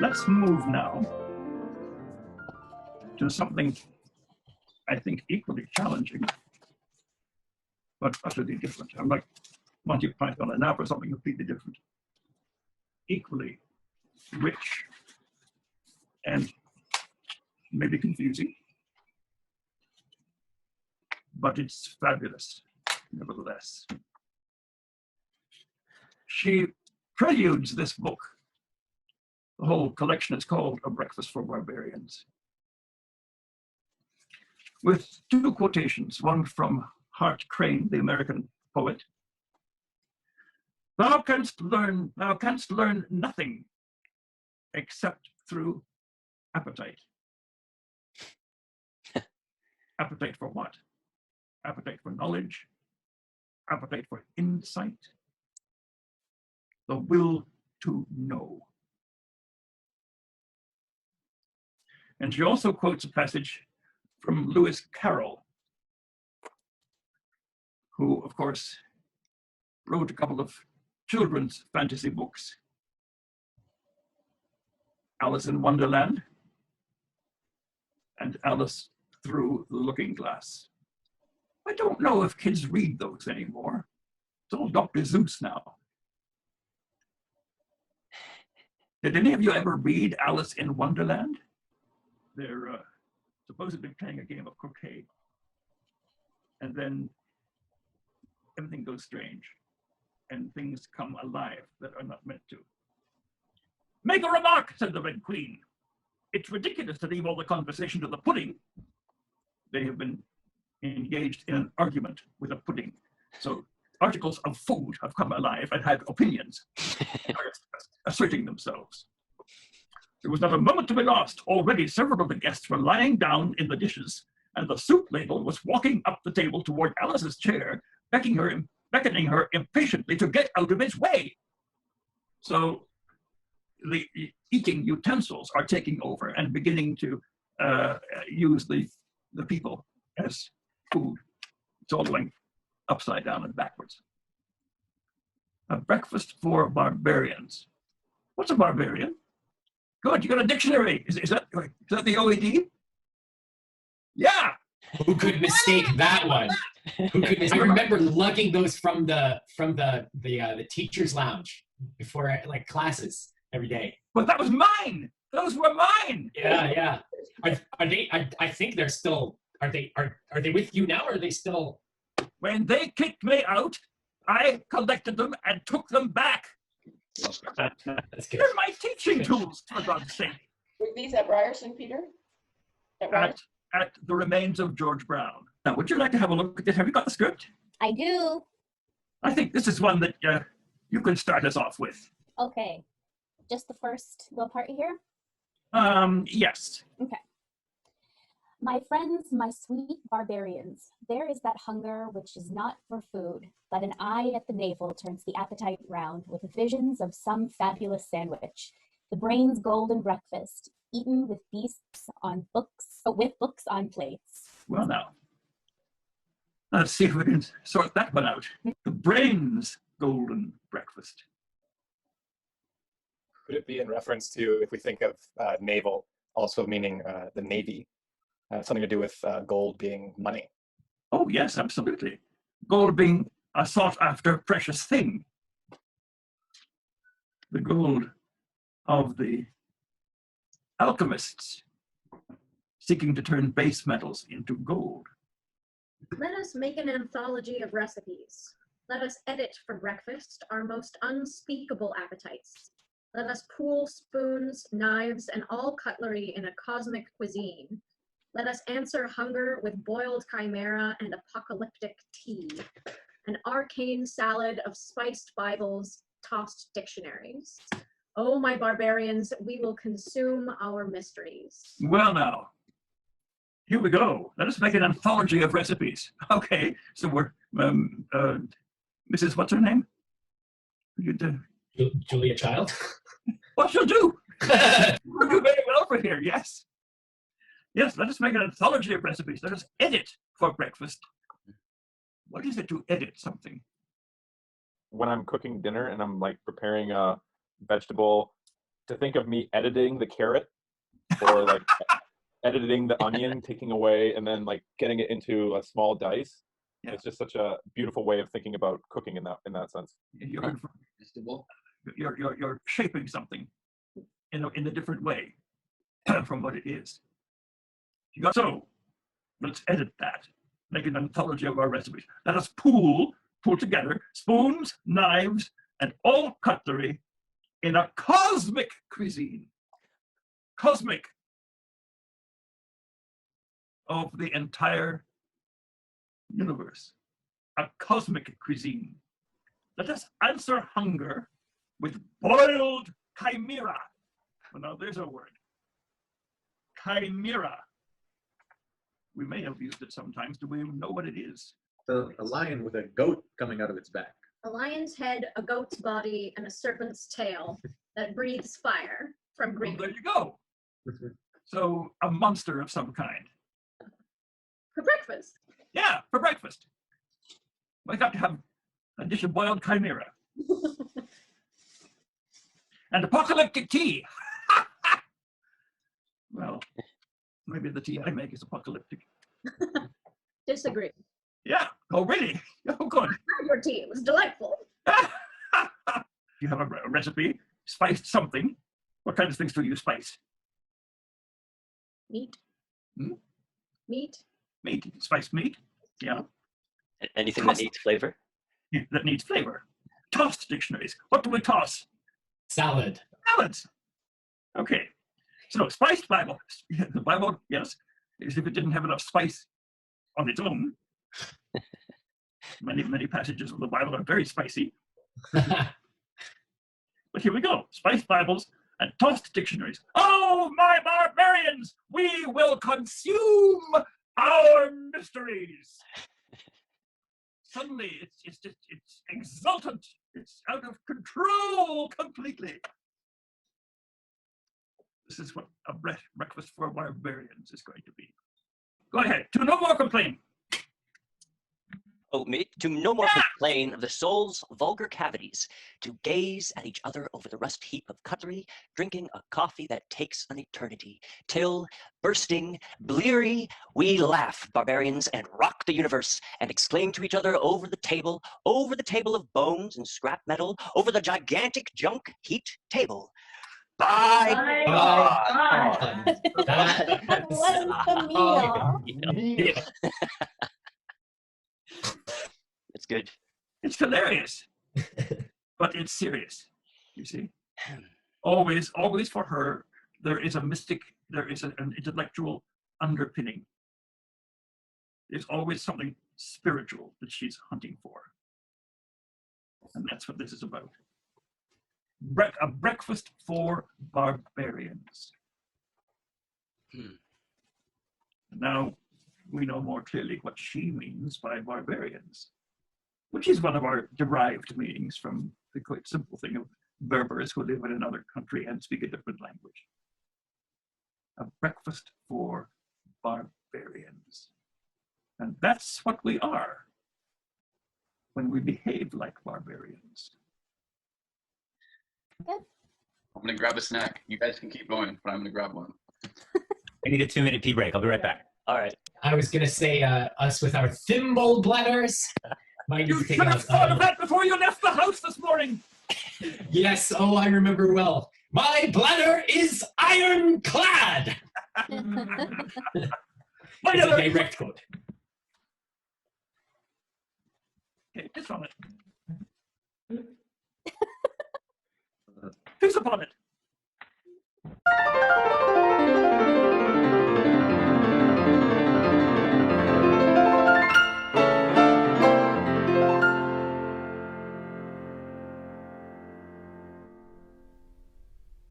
let's move now to something I think equally challenging, but utterly different. I'm like Monty Python and now for something completely different. Equally rich and maybe confusing, but it's fabulous nevertheless. She preludes this book. The whole collection is called A Breakfast for Barbarians, with two quotations, one from Hart Crane, the American poet. Thou canst learn nothing except through appetite. Appetite for what? Appetite for knowledge, appetite for insight, the will to know. And she also quotes a passage from Lewis Carroll, who, of course, wrote a couple of children's fantasy books, Alice in Wonderland and Alice Through the Looking Glass. I don't know if kids read those anymore. It's all Dr. Seuss now. Did any of you ever read Alice in Wonderland? They're supposedly playing a game of croquet, and then everything goes strange, and things come alive that are not meant to. Make a remark, said the Red Queen. It's ridiculous to leave all the conversation to the pudding. They have been engaged in an argument with a pudding. So articles of food have come alive and had opinions, asserting themselves. There was not a moment to be lost. Already several of the guests were lying down in the dishes, and the soup ladle was walking up the table toward Alice's chair, beckoning her impatiently to get out of its way. So the eating utensils are taking over and beginning to use the people as food. It's all going upside down and backwards. A breakfast for barbarians. What's a barbarian? Good, you got a dictionary. Is that the OED? Yeah. Who could mistake that one? I remember lugging those from the teacher's lounge before like classes every day. But that was mine. Those were mine. Yeah. Are they? I think they're still. Are they with you now? Or are they still? When they kicked me out, I collected them and took them back. That's good. They're my teaching tools, for God's sake. Were these at Ryerson, Peter? At the remains of George Brown. Now, would you like to have a look at this? Have you got the script? I do. I think this is one that you can start us off with. Okay. Just the first little part here? Yes. Okay. My friends, my sweet barbarians, there is that hunger which is not for food, but an eye at the navel turns the appetite round with visions of some fabulous sandwich, the brain's golden breakfast, eaten with beasts on books, with books on plates. Well, now, let's see if we can sort that one out. The brain's golden breakfast. Could it be in reference to, if we think of naval, also meaning the Navy, something to do with gold being money? Oh, yes, absolutely. Gold being a sought-after precious thing. The gold of the alchemists seeking to turn base metals into gold. Let us make an anthology of recipes. Let us edit for breakfast our most unspeakable appetites. Let us pool spoons, knives, and all cutlery in a cosmic cuisine. Let us answer hunger with boiled chimera and apocalyptic tea, an arcane salad of spiced Bibles, tossed dictionaries. Oh, my barbarians, we will consume our mysteries. Well, now, here we go. Let us make an anthology of recipes. Okay, so we're, Mrs. What's her name? Julia Child. What she'll do? We'll do very well for here, yes. Yes, let us make an anthology of recipes. Let us edit for breakfast. What is it to edit something? When I'm cooking dinner and I'm like preparing a vegetable to think of me editing the carrot or like editing the onion, taking away, and then like getting it into a small dice. Yeah. It's just such a beautiful way of thinking about cooking in that sense. You're shaping something in a different way from what it is. So let's edit that. Make an anthology of our recipes. Let us pull together spoons, knives, and all cutlery in a cosmic cuisine. Cosmic of the entire universe. A cosmic cuisine. Let us answer hunger with boiled chimera. Well, now there's a word. Chimera. We may have used it sometimes. Do we know what it is? A lion with a goat coming out of its back. A lion's head, a goat's body, and a serpent's tail that breathes fire from Well, green. there you go. So a monster of some kind. For breakfast. Yeah, for breakfast. We got to have a dish of boiled chimera. And apocalyptic tea. Well, maybe the tea I make is apocalyptic. Disagree. Yeah. Oh, really? Oh, good. Your tea was delightful. You have a recipe, spiced something. What kinds of things do you spice? Meat. Hmm? Meat. Meat, spiced meat. Yeah. Anything that needs flavor? Yeah, that needs flavor. Tossed dictionaries. What do we toss? Salad. Salads. Okay. So spiced Bible. The Bible, yes, is if it didn't have enough spice on its own. Many passages of the Bible are very spicy. But here we go. Spiced Bibles and tossed dictionaries. Oh, my barbarians! We will consume our mysteries. Suddenly, it's exultant. It's out of control completely. This is what a breakfast for barbarians is going to be. Go ahead. To no more complaint. Oh, me? To no more complain of the soul's vulgar cavities, to gaze at each other over the rust heap of cutlery, drinking a coffee that takes an eternity, till, bursting, bleary, we laugh, barbarians, and rock the universe, and exclaim to each other over the table of bones and scrap metal, over the gigantic junk heaped table. Bye. That wasn't the meal. Yeah. It's good. It's hilarious, but it's serious. You see, always for her, there is a mystic, there is an intellectual underpinning. There's always something spiritual that she's hunting for, and that's what this is about. A breakfast for barbarians. Now we know more clearly what she means by barbarians, which is one of our derived meanings from the quite simple thing of Berbers who live in another country and speak a different language. A breakfast for barbarians. And that's what we are when we behave like barbarians. Good. I'm gonna grab a snack. You guys can keep going, but I'm gonna grab one. I need a 2-minute pee break. I'll be right back. All right. I was gonna say us with our thimble bladders. Might need You to take should have thought of that before you left the house this morning. Yes, oh, I remember well. My bladder is ironclad. It's a direct quote. Okay, piss on it. Piss upon it.